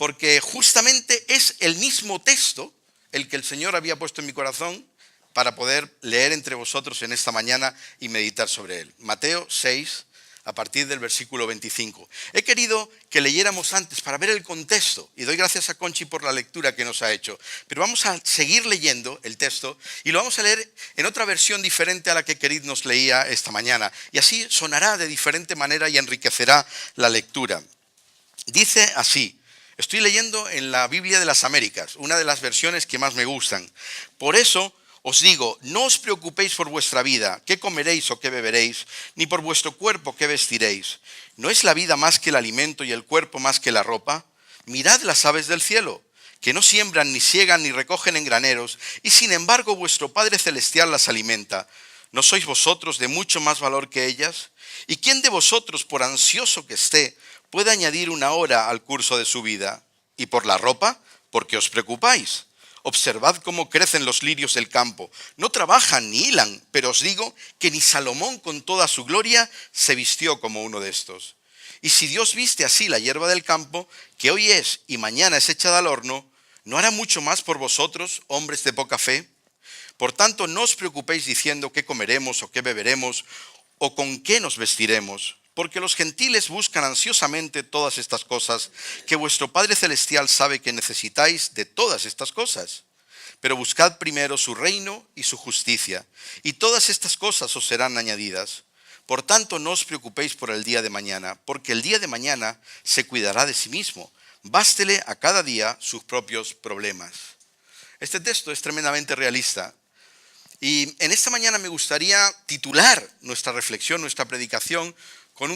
porque justamente es el mismo texto el que el Señor había puesto en mi corazón para poder leer entre vosotros en esta mañana y meditar sobre él. Mateo 6, a partir del versículo 25. He querido que leyéramos antes para ver el contexto, y doy gracias a Conchi por la lectura que nos ha hecho. Pero vamos a seguir leyendo el texto y lo vamos a leer en otra versión diferente a la que Kerit nos leía esta mañana. Y así sonará de diferente manera y enriquecerá la lectura. Dice así. Estoy leyendo en la Biblia de las Américas, una de las versiones que más me gustan. Por eso os digo, no os preocupéis por vuestra vida, qué comeréis o qué beberéis, ni por vuestro cuerpo, qué vestiréis. ¿No es la vida más que el alimento y el cuerpo más que la ropa? Mirad las aves del cielo, que no siembran, ni siegan, ni recogen en graneros, y sin embargo vuestro Padre Celestial las alimenta. ¿No sois vosotros de mucho más valor que ellas? ¿Y quién de vosotros, por ansioso que esté, puede añadir una hora al curso de su vida? ¿Y por la ropa? ¿Por qué os preocupáis? Observad cómo crecen los lirios del campo. No trabajan ni hilan, pero os digo que ni Salomón con toda su gloria se vistió como uno de estos. Y si Dios viste así la hierba del campo, que hoy es y mañana es echada al horno, ¿no hará mucho más por vosotros, hombres de poca fe? Por tanto, no os preocupéis diciendo qué comeremos o qué beberemos o con qué nos vestiremos. Porque los gentiles buscan ansiosamente todas estas cosas, que vuestro Padre Celestial sabe que necesitáis de todas estas cosas. Pero buscad primero su reino y su justicia, y todas estas cosas os serán añadidas. Por tanto, no os preocupéis por el día de mañana, porque el día de mañana se cuidará de sí mismo. Bástele a cada día sus propios problemas. Este texto es tremendamente realista. Y en esta mañana me gustaría titular nuestra reflexión, nuestra predicación, con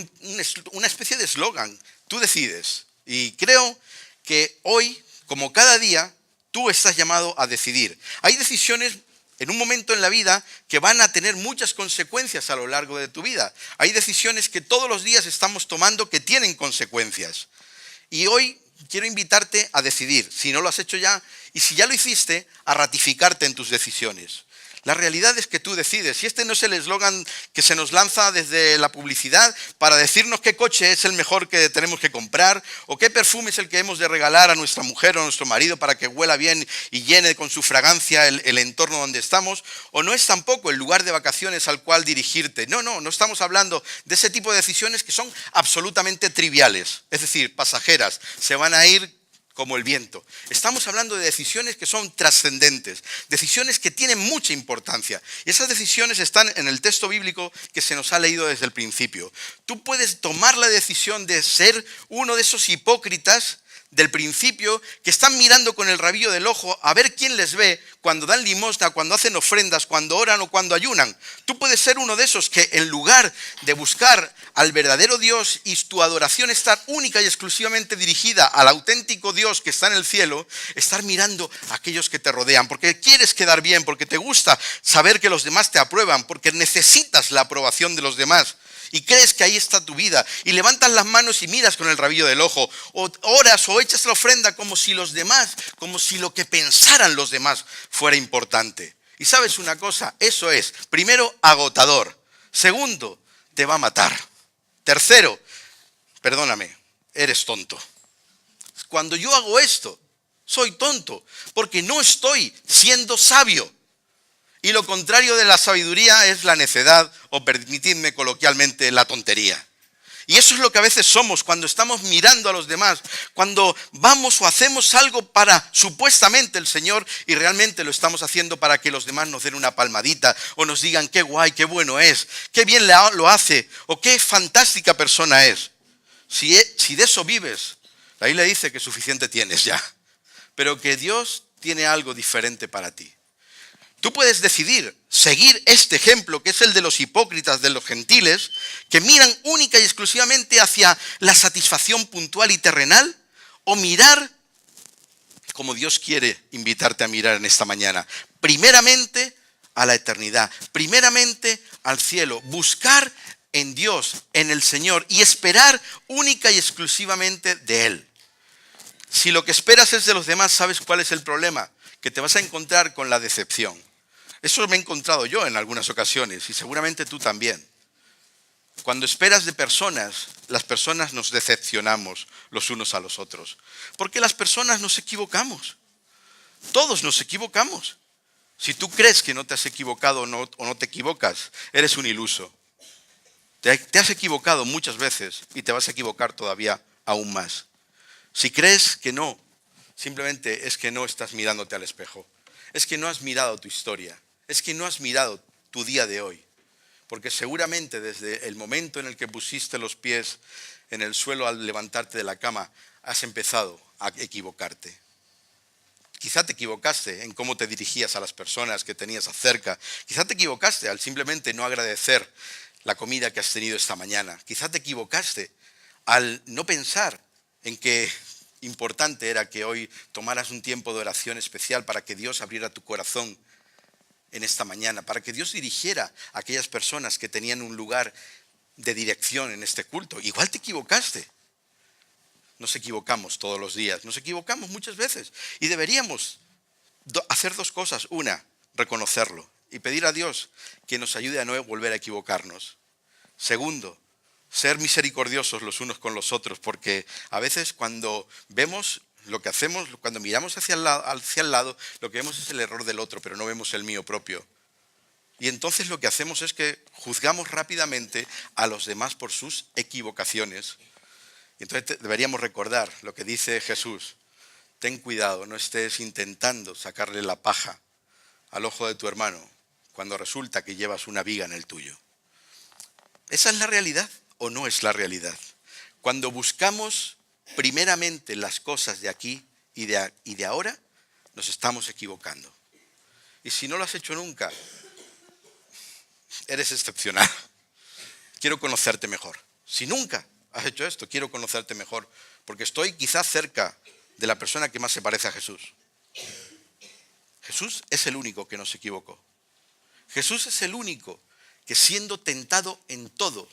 una especie de eslogan. Tú decides. Y creo que hoy, como cada día, tú estás llamado a decidir. Hay decisiones en un momento en la vida que van a tener muchas consecuencias a lo largo de tu vida. Hay decisiones que todos los días estamos tomando que tienen consecuencias. Y hoy quiero invitarte a decidir, si no lo has hecho ya, y si ya lo hiciste, a ratificarte en tus decisiones. La realidad es que tú decides, y este no es el eslogan que se nos lanza desde la publicidad para decirnos qué coche es el mejor que tenemos que comprar, o qué perfume es el que hemos de regalar a nuestra mujer o a nuestro marido para que huela bien y llene con su fragancia el entorno donde estamos, o no es tampoco el lugar de vacaciones al cual dirigirte. No estamos hablando de ese tipo de decisiones que son absolutamente triviales, es decir, pasajeras, se van a ir como el viento. Estamos hablando de decisiones que son trascendentes, decisiones que tienen mucha importancia. Y esas decisiones están en el texto bíblico que se nos ha leído desde el principio. Tú puedes tomar la decisión de ser uno de esos hipócritas del principio que están mirando con el rabillo del ojo a ver quién les ve cuando dan limosna, cuando hacen ofrendas, cuando oran o cuando ayunan. Tú puedes ser uno de esos que en lugar de buscar al verdadero Dios y tu adoración estar única y exclusivamente dirigida al auténtico Dios que está en el cielo, estar mirando a aquellos que te rodean, porque quieres quedar bien, porque te gusta saber que los demás te aprueban, porque necesitas la aprobación de los demás. Y crees que ahí está tu vida, y levantas las manos y miras con el rabillo del ojo, o oras o echas la ofrenda como si los demás, como si lo que pensaran los demás fuera importante. Y sabes una cosa, eso es, primero, agotador. Segundo, te va a matar. Tercero, perdóname, eres tonto. Cuando yo hago esto, soy tonto, porque no estoy siendo sabio. Y lo contrario de la sabiduría es la necedad, o permitidme coloquialmente, la tontería. Y eso es lo que a veces somos cuando estamos mirando a los demás, cuando vamos o hacemos algo para supuestamente el Señor y realmente lo estamos haciendo para que los demás nos den una palmadita o nos digan qué guay, qué bueno es, qué bien lo hace o qué fantástica persona es. Si de eso vives, la Biblia dice que suficiente tienes ya, pero que Dios tiene algo diferente para ti. Tú puedes decidir seguir este ejemplo, que es el de los hipócritas, de los gentiles, que miran única y exclusivamente hacia la satisfacción puntual y terrenal, o mirar como Dios quiere invitarte a mirar en esta mañana. Primeramente a la eternidad, primeramente al cielo, buscar en Dios, en el Señor, y esperar única y exclusivamente de Él. Si lo que esperas es de los demás, ¿sabes cuál es el problema? Que te vas a encontrar con la decepción. Eso me he encontrado yo en algunas ocasiones y seguramente tú también. Cuando esperas de personas, las personas nos decepcionamos los unos a los otros. Porque las personas nos equivocamos. Todos nos equivocamos. Si tú crees que no te has equivocado o no te equivocas, eres un iluso. Te has equivocado muchas veces y te vas a equivocar todavía aún más. Si crees que no, simplemente es que no estás mirándote al espejo. Es que no has mirado tu historia. Es que no has mirado tu día de hoy. Porque seguramente desde el momento en el que pusiste los pies en el suelo al levantarte de la cama, has empezado a equivocarte. Quizá te equivocaste en cómo te dirigías a las personas que tenías cerca. Quizá te equivocaste al simplemente no agradecer la comida que has tenido esta mañana. Quizá te equivocaste al no pensar en qué importante era que hoy tomaras un tiempo de oración especial para que Dios abriera tu corazón en esta mañana, para que Dios dirigiera a aquellas personas que tenían un lugar de dirección en este culto. Igual te equivocaste. Nos equivocamos todos los días, nos equivocamos muchas veces y deberíamos hacer dos cosas. Una, reconocerlo y pedir a Dios que nos ayude a no volver a equivocarnos. Segundo, ser misericordiosos los unos con los otros, porque a veces cuando vemos lo que hacemos, cuando miramos hacia el lado, lo que vemos es el error del otro, pero no vemos el mío propio. Y entonces lo que hacemos es que juzgamos rápidamente a los demás por sus equivocaciones. Entonces deberíamos recordar lo que dice Jesús. Ten cuidado, no estés intentando sacarle la paja al ojo de tu hermano cuando resulta que llevas una viga en el tuyo. ¿Esa es la realidad o no es la realidad? Cuando buscamos primeramente las cosas de aquí y de ahora, nos estamos equivocando. Y si no lo has hecho nunca, eres excepcional. Quiero conocerte mejor. Si nunca has hecho esto, quiero conocerte mejor, porque estoy quizás cerca de la persona que más se parece a Jesús. Jesús es el único que no se equivocó. Jesús es el único que siendo tentado en todo,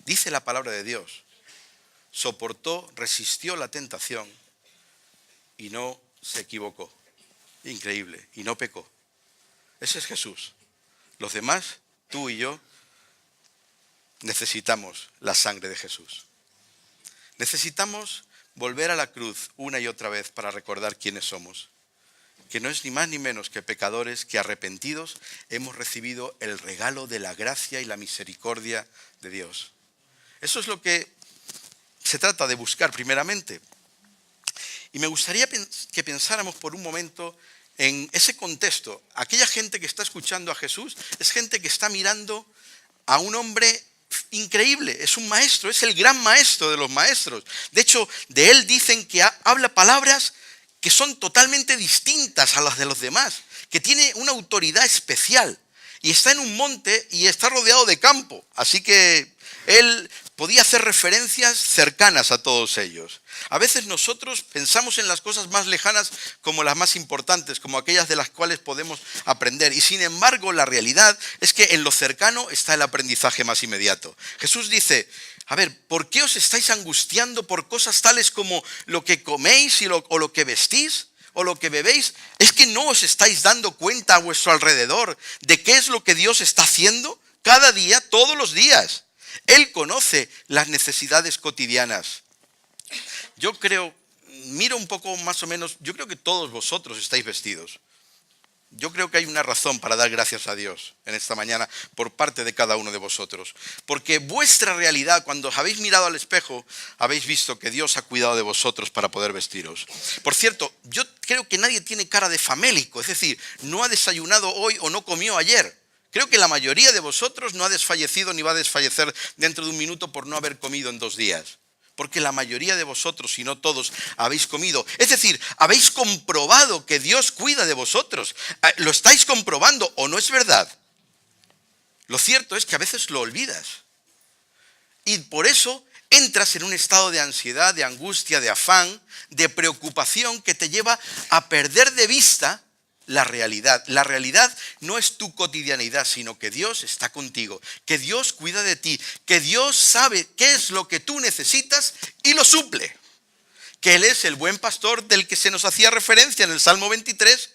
dice la palabra de Dios, soportó, resistió la tentación y no se equivocó. Increíble, y no pecó. Ese es Jesús. Los demás, tú y yo, necesitamos la sangre de Jesús. Necesitamos volver a la cruz una y otra vez para recordar quiénes somos. Que no es ni más ni menos que pecadores que arrepentidos hemos recibido el regalo de la gracia y la misericordia de Dios. Eso es lo que se trata de buscar primeramente. Y me gustaría que pensáramos por un momento en ese contexto. Aquella gente que está escuchando a Jesús es gente que está mirando a un hombre increíble, es un maestro, es el gran maestro de los maestros. De hecho, de él dicen que habla palabras que son totalmente distintas a las de los demás, que tiene una autoridad especial y está en un monte y está rodeado de campo, así que él podía hacer referencias cercanas a todos ellos. A veces nosotros pensamos en las cosas más lejanas como las más importantes, como aquellas de las cuales podemos aprender. Y sin embargo, la realidad es que en lo cercano está el aprendizaje más inmediato. Jesús dice, a ver, ¿por qué os estáis angustiando por cosas tales como lo que coméis o lo que vestís o lo que bebéis? ¿Es que no os estáis dando cuenta a vuestro alrededor de qué es lo que Dios está haciendo cada día, todos los días? Él conoce las necesidades cotidianas. Yo creo, miro un poco más o menos, yo creo que todos vosotros estáis vestidos. Yo creo que hay una razón para dar gracias a Dios en esta mañana por parte de cada uno de vosotros. Porque vuestra realidad, cuando os habéis mirado al espejo, habéis visto que Dios ha cuidado de vosotros para poder vestiros. Por cierto, yo creo que nadie tiene cara de famélico, es decir, no ha desayunado hoy o no comió ayer. Creo que la mayoría de vosotros no ha desfallecido ni va a desfallecer dentro de un minuto por no haber comido en 2 días. Porque la mayoría de vosotros, si no todos, habéis comido. Es decir, habéis comprobado que Dios cuida de vosotros. ¿Lo estáis comprobando o no es verdad? Lo cierto es que a veces lo olvidas. Y por eso entras en un estado de ansiedad, de angustia, de afán, de preocupación que te lleva a perder de vista la realidad. La realidad no es tu cotidianidad, sino que Dios está contigo, que Dios cuida de ti, que Dios sabe qué es lo que tú necesitas y lo suple. Que Él es el buen pastor del que se nos hacía referencia en el Salmo 23,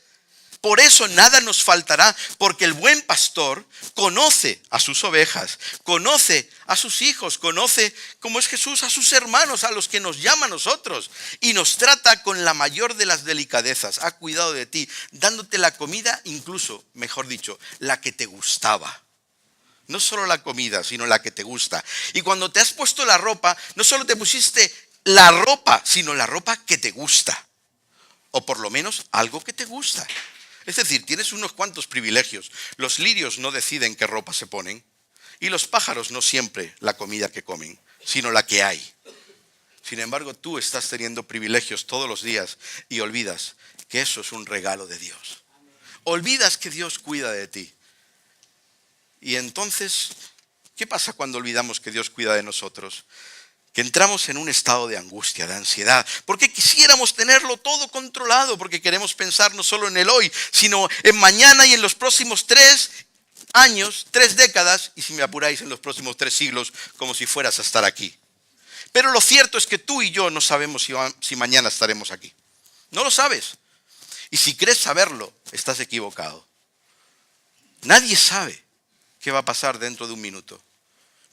Por eso nada nos faltará, porque el buen pastor conoce a sus ovejas, conoce a sus hijos, conoce, como es Jesús, a sus hermanos, a los que nos llama a nosotros, y nos trata con la mayor de las delicadezas. Ha cuidado de ti, dándote la comida, incluso, mejor dicho, la que te gustaba. No solo la comida, sino la que te gusta. Y cuando te has puesto la ropa, no solo te pusiste la ropa, sino la ropa que te gusta. O por lo menos algo que te gusta. Es decir, tienes unos cuantos privilegios. Los lirios no deciden qué ropa se ponen. Y los pájaros no siempre la comida que comen, sino la que hay. Sin embargo, tú estás teniendo privilegios todos los días y olvidas que eso es un regalo de Dios. Olvidas que Dios cuida de ti. Y entonces, ¿qué pasa cuando olvidamos que Dios cuida de nosotros? Que entramos en un estado de angustia, de ansiedad, porque quisiéramos tenerlo todo controlado, porque queremos pensar no solo en el hoy, sino en mañana y en los próximos 3 años, 3 décadas, y si me apuráis, en los próximos 3 siglos, como si fueras a estar aquí. Pero lo cierto es que tú y yo no sabemos si mañana estaremos aquí. No lo sabes. Y si crees saberlo, estás equivocado. Nadie sabe qué va a pasar dentro de un minuto.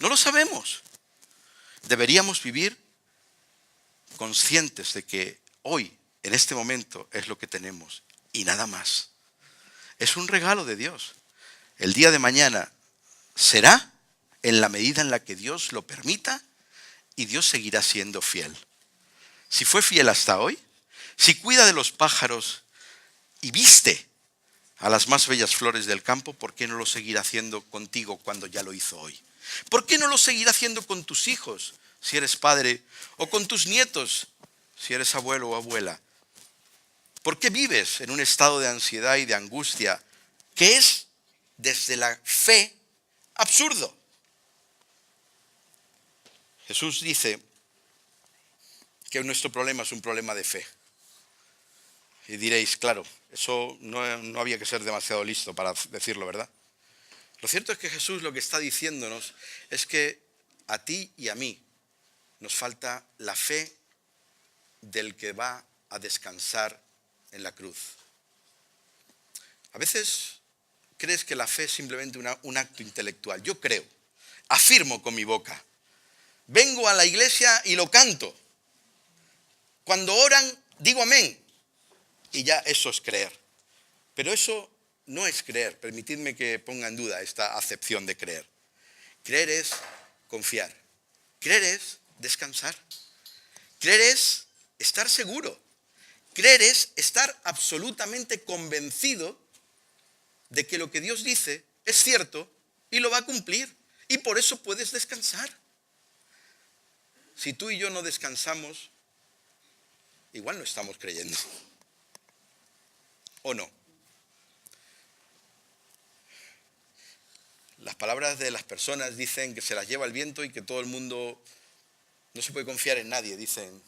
No lo sabemos. Deberíamos vivir conscientes de que hoy, en este momento, es lo que tenemos y nada más. Es un regalo de Dios. El día de mañana será en la medida en la que Dios lo permita y Dios seguirá siendo fiel. Si fue fiel hasta hoy, si cuida de los pájaros y viste a las más bellas flores del campo, ¿por qué no lo seguirá haciendo contigo cuando ya lo hizo hoy? ¿Por qué no lo seguirá haciendo con tus hijos, si eres padre, o con tus nietos, si eres abuelo o abuela? ¿Por qué vives en un estado de ansiedad y de angustia que es, desde la fe, absurdo? Jesús dice que nuestro problema es un problema de fe. Y diréis, claro, eso no había que ser demasiado listo para decirlo, ¿verdad? Lo cierto es que Jesús lo que está diciéndonos es que a ti y a mí nos falta la fe del que va a descansar en la cruz. A veces crees que la fe es simplemente un acto intelectual. Yo creo, afirmo con mi boca. Vengo a la iglesia y lo canto. Cuando oran, digo amén. Y ya eso es creer. Pero eso no es creer. Permitidme que ponga en duda esta acepción de creer. Creer es confiar. Creer es descansar. Creer es estar seguro. Creer es estar absolutamente convencido de que lo que Dios dice es cierto y lo va a cumplir. Y por eso puedes descansar. Si tú y yo no descansamos, igual no estamos creyendo. ¿O no? Las palabras de las personas dicen que se las lleva el viento y que todo el mundo no se puede confiar en nadie, dicen.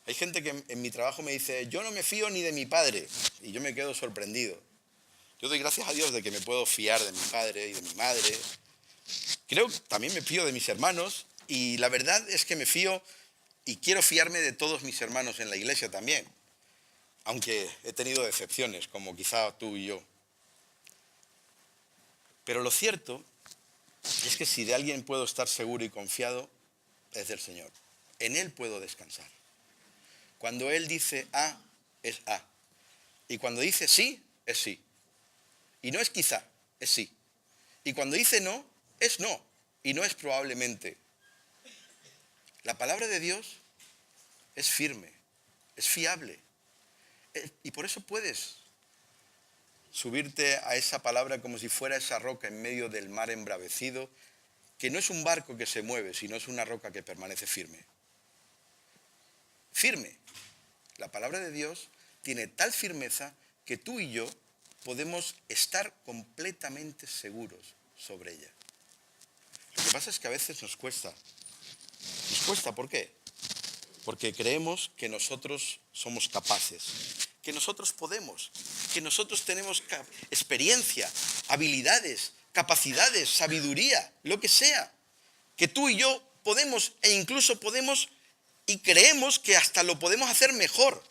Hay gente que en mi trabajo me dice, yo no me fío ni de mi padre, y yo me quedo sorprendido. Yo doy gracias a Dios de que me puedo fiar de mi padre y de mi madre. Creo que también me fío de mis hermanos, y la verdad es que me fío y quiero fiarme de todos mis hermanos en la iglesia también. Aunque he tenido decepciones, como quizá tú y yo. Pero lo cierto es que si de alguien puedo estar seguro y confiado, es del Señor. En Él puedo descansar. Cuando Él dice A, es A. Y cuando dice sí, es sí. Y no es quizá, es sí. Y cuando dice no, es no. Y no es probablemente. La palabra de Dios es firme, es fiable. Y por eso puedes subirte a esa palabra como si fuera esa roca en medio del mar embravecido, que no es un barco que se mueve, sino es una roca que permanece firme. Firme. La palabra de Dios tiene tal firmeza que tú y yo podemos estar completamente seguros sobre ella. Lo que pasa es que a veces nos cuesta. Nos cuesta, ¿por qué? Porque creemos que nosotros somos capaces, que nosotros podemos, que nosotros tenemos experiencia, habilidades, capacidades, sabiduría, lo que sea. Que tú y yo podemos e incluso podemos y creemos que hasta lo podemos hacer mejor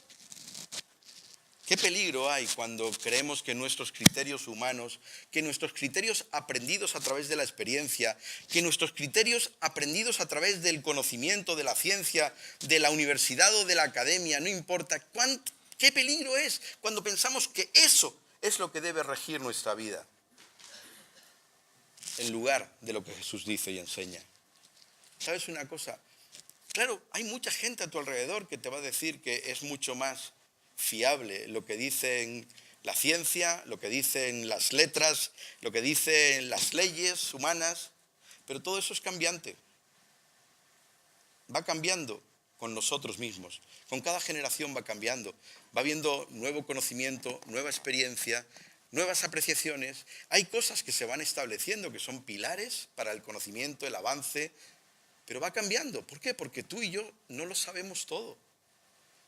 ¿Qué peligro hay cuando creemos que nuestros criterios humanos, que nuestros criterios aprendidos a través de la experiencia, que nuestros criterios aprendidos a través del conocimiento, de la ciencia, de la universidad o de la academia, no importa, qué peligro es cuando pensamos que eso es lo que debe regir nuestra vida, en lugar de lo que Jesús dice y enseña? ¿Sabes una cosa? Claro, hay mucha gente a tu alrededor que te va a decir que es mucho más fiable lo que dicen la ciencia, lo que dicen las letras, lo que dicen las leyes humanas, pero todo eso es cambiante. Va cambiando con nosotros mismos. Con cada generación va cambiando. Va habiendo nuevo conocimiento, nueva experiencia, nuevas apreciaciones. Hay cosas que se van estableciendo, que son pilares para el conocimiento, el avance, pero va cambiando. ¿Por qué? Porque tú y yo no lo sabemos todo.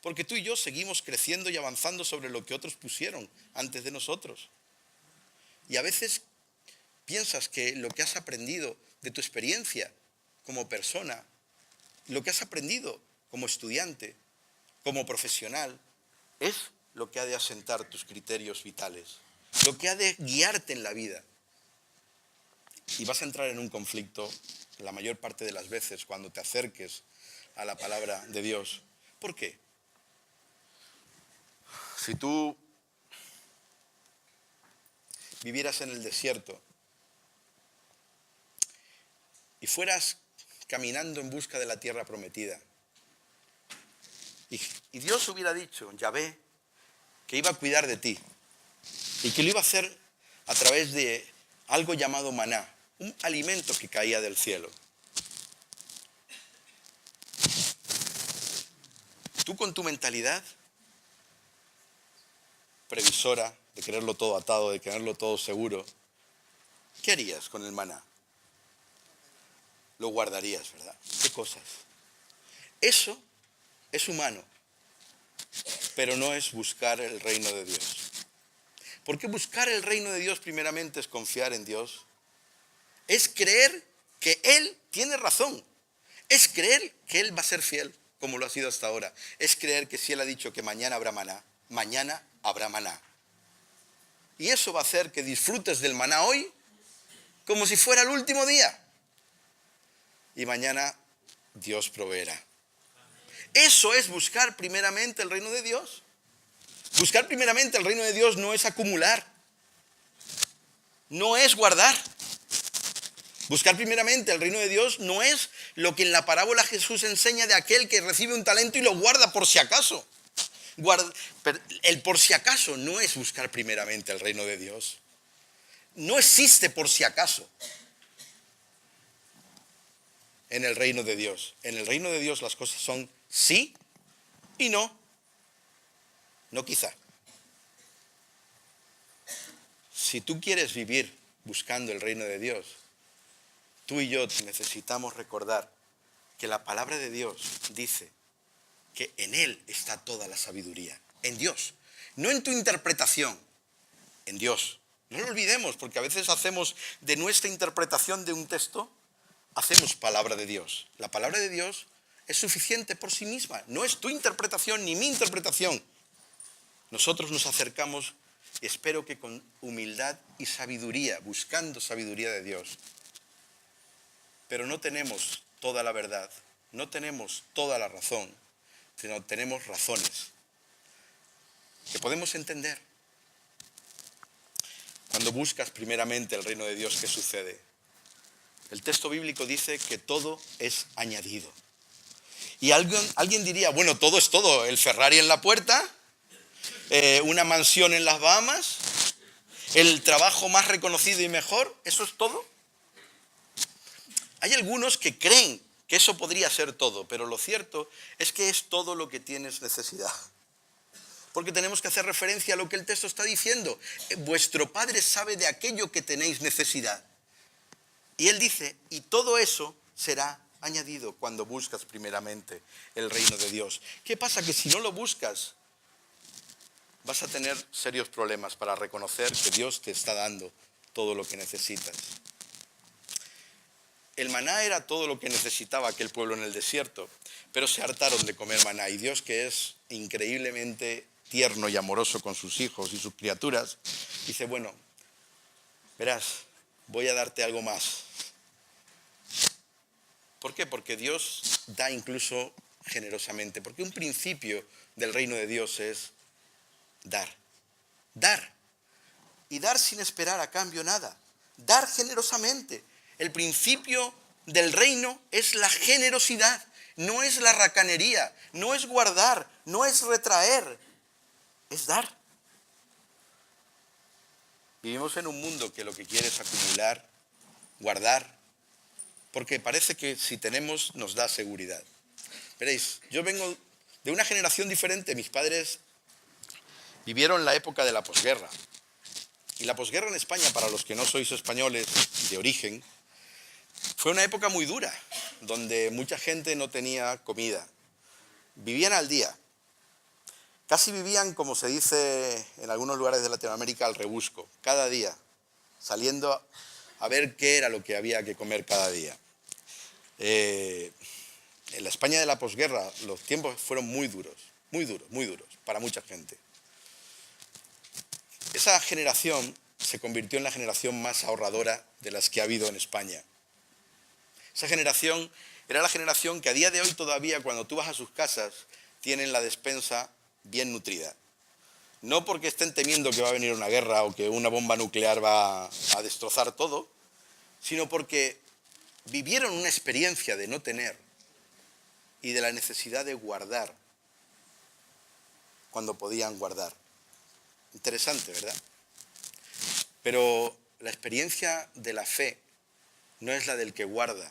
Porque tú y yo seguimos creciendo y avanzando sobre lo que otros pusieron antes de nosotros. Y a veces piensas que lo que has aprendido de tu experiencia como persona, lo que has aprendido como estudiante, como profesional, es lo que ha de asentar tus criterios vitales, lo que ha de guiarte en la vida. Y vas a entrar en un conflicto la mayor parte de las veces cuando te acerques a la palabra de Dios. ¿Por qué? Si tú vivieras en el desierto y fueras caminando en busca de la tierra prometida, y Dios hubiera dicho, Yahvé, que iba a cuidar de ti y que lo iba a hacer a través de algo llamado maná, un alimento que caía del cielo. Tú con tu mentalidad previsora, de quererlo todo atado, de quererlo todo seguro, ¿qué harías con el maná? Lo guardarías, ¿verdad? ¿Qué cosas? Eso es humano, pero no es buscar el reino de Dios. Porque buscar el reino de Dios primeramente es confiar en Dios. Es creer que Él tiene razón. Es creer que Él va a ser fiel, como lo ha sido hasta ahora. Es creer que si Él ha dicho que mañana habrá maná, mañana habrá maná. Y eso va a hacer que disfrutes del maná hoy como si fuera el último día. Y mañana Dios proveerá. Eso es buscar primeramente el reino de Dios. Buscar primeramente el reino de Dios no es acumular, no es guardar. Buscar primeramente el reino de Dios no es lo que en la parábola Jesús enseña de aquel que recibe un talento y lo guarda por si acaso. El por si acaso no es buscar primeramente el reino de Dios. No existe por si acaso en el reino de Dios. En el reino de Dios las cosas son sí y no. No quizá. Si tú quieres vivir buscando el reino de Dios, tú y yo necesitamos recordar que la palabra de Dios dice que en Él está toda la sabiduría, en Dios, no en tu interpretación, en Dios. No lo olvidemos, porque a veces hacemos de nuestra interpretación de un texto, hacemos palabra de Dios. La palabra de Dios es suficiente por sí misma, no es tu interpretación ni mi interpretación. Nosotros nos acercamos, espero que con humildad y sabiduría, buscando sabiduría de Dios. Pero no tenemos toda la verdad, no tenemos toda la razón, sino tenemos razones que podemos entender. Cuando buscas primeramente el reino de Dios, ¿qué sucede? El texto bíblico dice que todo es añadido. Y alguien diría, bueno, todo es todo, el Ferrari en la puerta, una mansión en las Bahamas, el trabajo más reconocido y mejor, ¿eso es todo? Hay algunos que creen que eso podría ser todo, pero lo cierto es que es todo lo que tienes necesidad. Porque tenemos que hacer referencia a lo que el texto está diciendo. Vuestro Padre sabe de aquello que tenéis necesidad. Y Él dice, y todo eso será añadido cuando buscas primeramente el reino de Dios. ¿Qué pasa? Que si no lo buscas, vas a tener serios problemas para reconocer que Dios te está dando todo lo que necesitas. El maná era todo lo que necesitaba aquel pueblo en el desierto, pero se hartaron de comer maná. Y Dios, que es increíblemente tierno y amoroso con sus hijos y sus criaturas, dice, bueno, verás, voy a darte algo más. ¿Por qué? Porque Dios da incluso generosamente, porque un principio del reino de Dios es dar. Dar. Y dar sin esperar a cambio nada. Dar generosamente. El principio del reino es la generosidad, no es la racanería, no es guardar, no es retraer, es dar. Vivimos en un mundo que lo que quiere es acumular, guardar, porque parece que si tenemos nos da seguridad. Veréis, yo vengo de una generación diferente. Mis padres vivieron la época de la posguerra. Y la posguerra en España, para los que no sois españoles de origen, fue una época muy dura, donde mucha gente no tenía comida. Vivían al día. Casi vivían, como se dice en algunos lugares de Latinoamérica, al rebusco, cada día, saliendo a ver qué era lo que había que comer cada día. En la España de la posguerra los tiempos fueron muy duros, para mucha gente. Esa generación se convirtió en la generación más ahorradora de las que ha habido en España. Esa generación era la generación que a día de hoy todavía, cuando tú vas a sus casas, tienen la despensa bien nutrida. No porque estén temiendo que va a venir una guerra o que una bomba nuclear va a destrozar todo, sino porque vivieron una experiencia de no tener y de la necesidad de guardar cuando podían guardar. Interesante, ¿verdad? Pero la experiencia de la fe no es la del que guarda,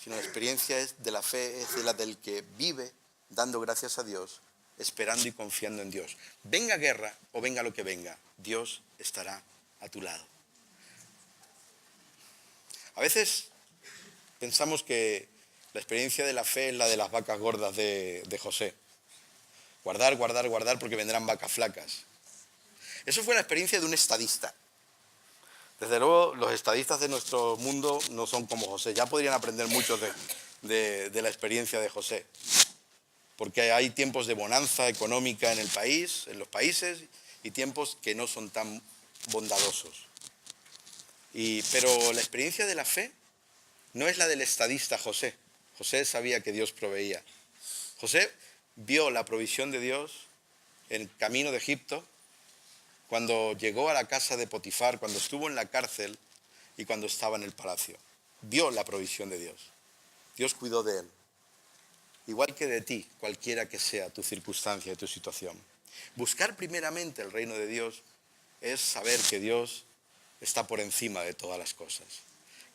sino la experiencia de la fe es la del que vive dando gracias a Dios, esperando y confiando en Dios. Venga guerra o venga lo que venga, Dios estará a tu lado. A veces pensamos que la experiencia de la fe es la de las vacas gordas de José. Guardar, guardar, guardar porque vendrán vacas flacas. Eso fue la experiencia de un estadista. Desde luego, los estadistas de nuestro mundo no son como José. Ya podrían aprender mucho de la experiencia de José. Porque hay tiempos de bonanza económica en el país, en los países, y tiempos que no son tan bondadosos. Pero la experiencia de la fe no es la del estadista José. José sabía que Dios proveía. José vio la provisión de Dios en el camino de Egipto, cuando llegó a la casa de Potifar, cuando estuvo en la cárcel y cuando estaba en el palacio. Vio la provisión de Dios. Dios cuidó de él. Igual que de ti, cualquiera que sea tu circunstancia y tu situación. Buscar primeramente el reino de Dios es saber que Dios está por encima de todas las cosas.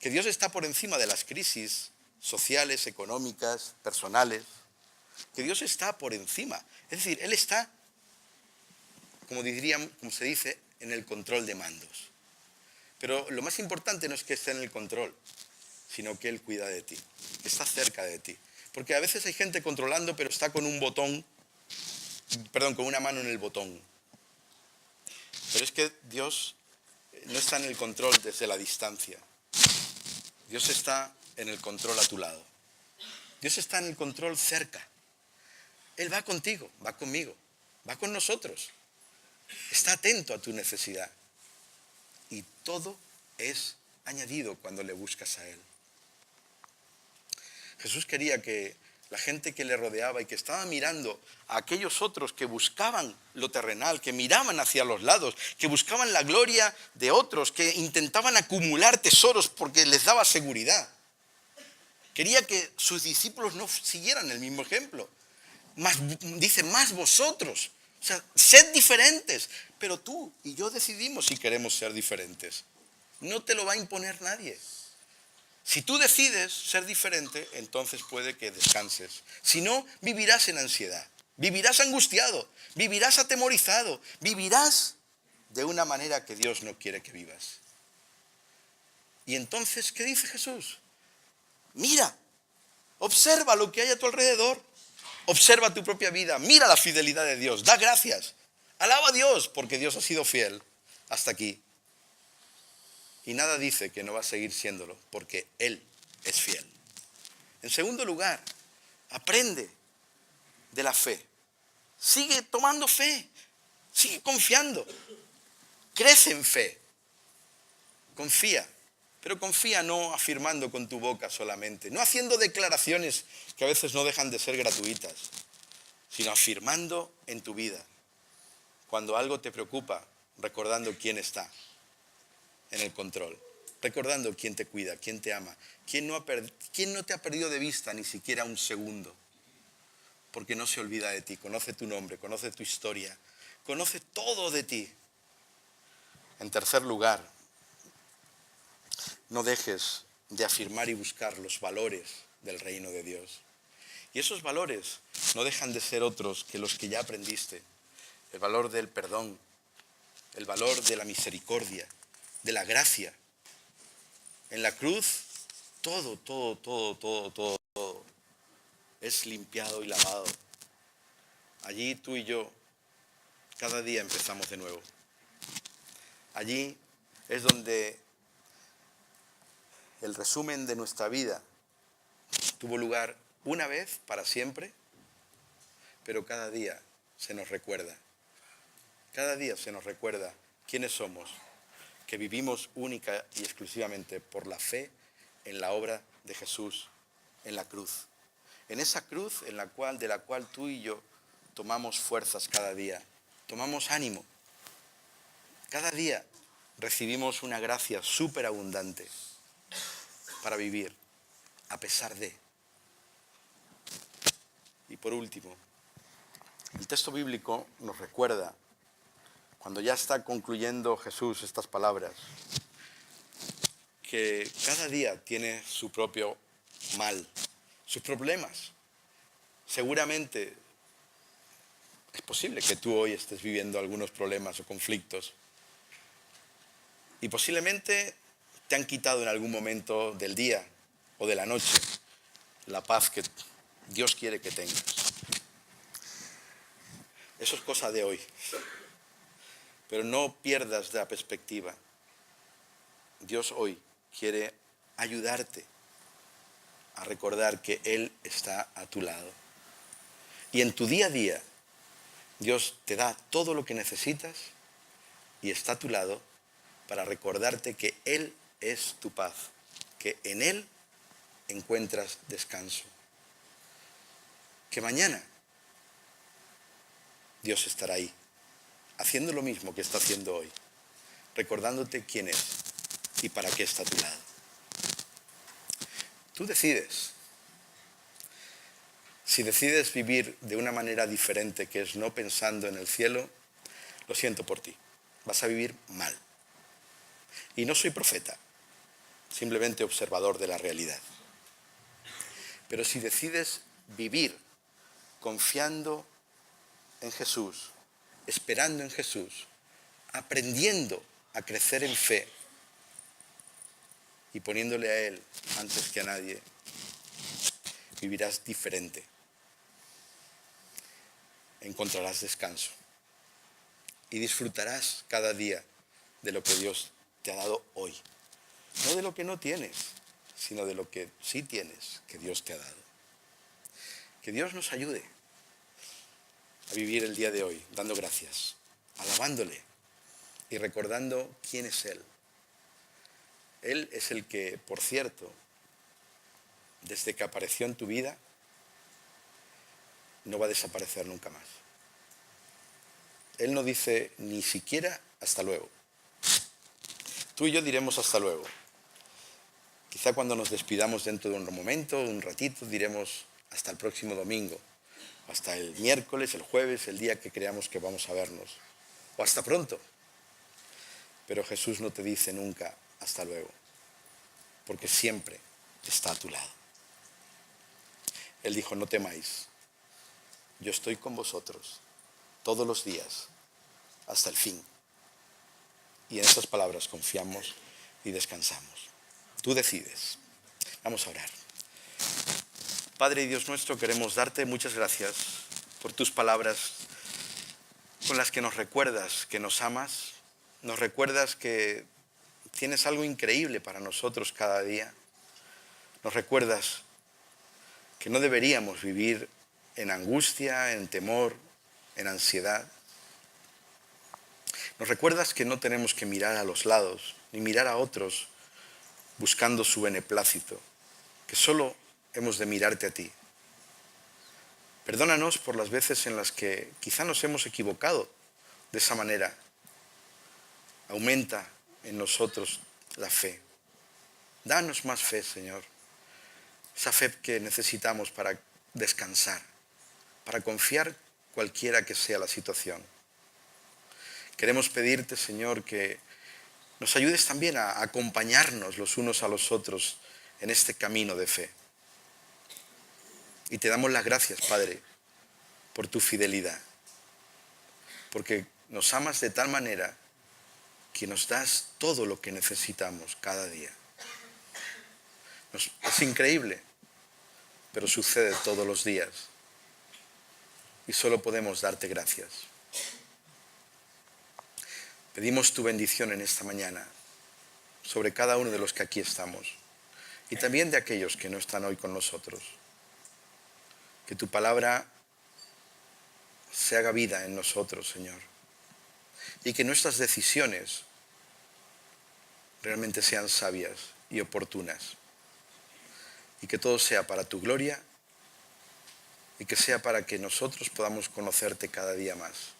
Que Dios está por encima de las crisis sociales, económicas, personales. Que Dios está por encima. Es decir, Él está, como se dice, en el control de mandos. Pero lo más importante no es que esté en el control, sino que Él cuida de ti, que está cerca de ti. Porque a veces hay gente controlando, pero está con con una mano en el botón. Pero es que Dios no está en el control desde la distancia. Dios está en el control a tu lado. Dios está en el control cerca. Él va contigo, va conmigo, va con nosotros. Está atento a tu necesidad. Y todo es añadido cuando le buscas a Él. Jesús quería que la gente que le rodeaba y que estaba mirando a aquellos otros que buscaban lo terrenal, que miraban hacia los lados, que buscaban la gloria de otros, que intentaban acumular tesoros porque les daba seguridad. Quería que sus discípulos no siguieran el mismo ejemplo. Dice, más vosotros. O sea, sed diferentes. Pero tú y yo decidimos si queremos ser diferentes. No te lo va a imponer nadie. Si tú decides ser diferente, entonces puede que descanses. Si no, vivirás en ansiedad, vivirás angustiado, vivirás atemorizado, vivirás de una manera que Dios no quiere que vivas. Y entonces, ¿qué dice Jesús? Mira, observa lo que hay a tu alrededor, observa tu propia vida, mira la fidelidad de Dios, da gracias, alaba a Dios porque Dios ha sido fiel hasta aquí. Y nada dice que no va a seguir siéndolo, porque Él es fiel. En segundo lugar, aprende de la fe. Sigue tomando fe, sigue confiando, crece en fe, confía. Pero confía no afirmando con tu boca solamente, no haciendo declaraciones que a veces no dejan de ser gratuitas, sino afirmando en tu vida. Cuando algo te preocupa, recordando quién está en el control, recordando quién te cuida, quién te ama, quién no te ha perdido de vista ni siquiera un segundo, porque no se olvida de ti, conoce tu nombre, conoce tu historia, conoce todo de ti. En tercer lugar, no dejes de afirmar y buscar los valores del reino de Dios. Y esos valores no dejan de ser otros que los que ya aprendiste. El valor del perdón, el valor de la misericordia, de la gracia. En la cruz, todo es limpiado y lavado. Allí tú y yo, cada día empezamos de nuevo. Allí es donde el resumen de nuestra vida tuvo lugar una vez para siempre, pero cada día se nos recuerda. Cada día se nos recuerda quiénes somos, que vivimos única y exclusivamente por la fe en la obra de Jesús en la cruz. En esa cruz de la cual tú y yo tomamos fuerzas cada día, tomamos ánimo. Cada día recibimos una gracia superabundante para vivir, a pesar de. Y por último, el texto bíblico nos recuerda, cuando ya está concluyendo Jesús estas palabras, que cada día tiene su propio mal, sus problemas. Seguramente es posible que tú hoy estés viviendo algunos problemas o conflictos y posiblemente te han quitado en algún momento del día o de la noche la paz que Dios quiere que tengas. Eso es cosa de hoy. Pero no pierdas la perspectiva. Dios hoy quiere ayudarte a recordar que Él está a tu lado. Y en tu día a día, Dios te da todo lo que necesitas y está a tu lado para recordarte que Él es tu paz, que en Él encuentras descanso. Que mañana Dios estará ahí, haciendo lo mismo que está haciendo hoy, recordándote quién es y para qué está a tu lado. Tú decides. Si decides vivir de una manera diferente, que es no pensando en el cielo, lo siento por ti, vas a vivir mal. Y no soy profeta, simplemente observador de la realidad. Pero si decides vivir confiando en Jesús, esperando en Jesús, aprendiendo a crecer en fe y poniéndole a Él antes que a nadie, vivirás diferente. Encontrarás descanso y disfrutarás cada día de lo que Dios te ha dado hoy. No de lo que no tienes, sino de lo que sí tienes, que Dios te ha dado. Que Dios nos ayude a vivir el día de hoy dando gracias, alabándole y recordando quién es Él. Él es el que, por cierto, desde que apareció en tu vida, no va a desaparecer nunca más. Él no dice ni siquiera hasta luego. Tú y yo diremos hasta luego. Quizá cuando nos despidamos dentro de un momento, un ratito, diremos hasta el próximo domingo, hasta el miércoles, el jueves, el día que creamos que vamos a vernos, o hasta pronto. Pero Jesús no te dice nunca hasta luego, porque siempre está a tu lado. Él dijo, no temáis, yo estoy con vosotros todos los días, hasta el fin. Y en estas palabras confiamos y descansamos. Tú decides. Vamos a orar. Padre y Dios nuestro, queremos darte muchas gracias por tus palabras con las que nos recuerdas que nos amas, nos recuerdas que tienes algo increíble para nosotros cada día, nos recuerdas que no deberíamos vivir en angustia, en temor, en ansiedad. Nos recuerdas que no tenemos que mirar a los lados, ni mirar a otros buscando su beneplácito, que solo hemos de mirarte a ti. Perdónanos por las veces en las que quizá nos hemos equivocado de esa manera. Aumenta en nosotros la fe. Danos más fe, Señor. Esa fe que necesitamos para descansar, para confiar cualquiera que sea la situación. Queremos pedirte, Señor, que nos ayudes también a acompañarnos los unos a los otros en este camino de fe. Y te damos las gracias, Padre, por tu fidelidad, porque nos amas de tal manera que nos das todo lo que necesitamos cada día. Es increíble, pero sucede todos los días. Y solo podemos darte gracias. Pedimos tu bendición en esta mañana sobre cada uno de los que aquí estamos y también de aquellos que no están hoy con nosotros. Que tu palabra se haga vida en nosotros, Señor, y que nuestras decisiones realmente sean sabias y oportunas, y que todo sea para tu gloria y que sea para que nosotros podamos conocerte cada día más,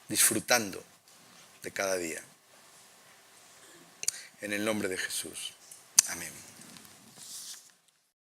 disfrutando de cada día. En el nombre de Jesús. Amén.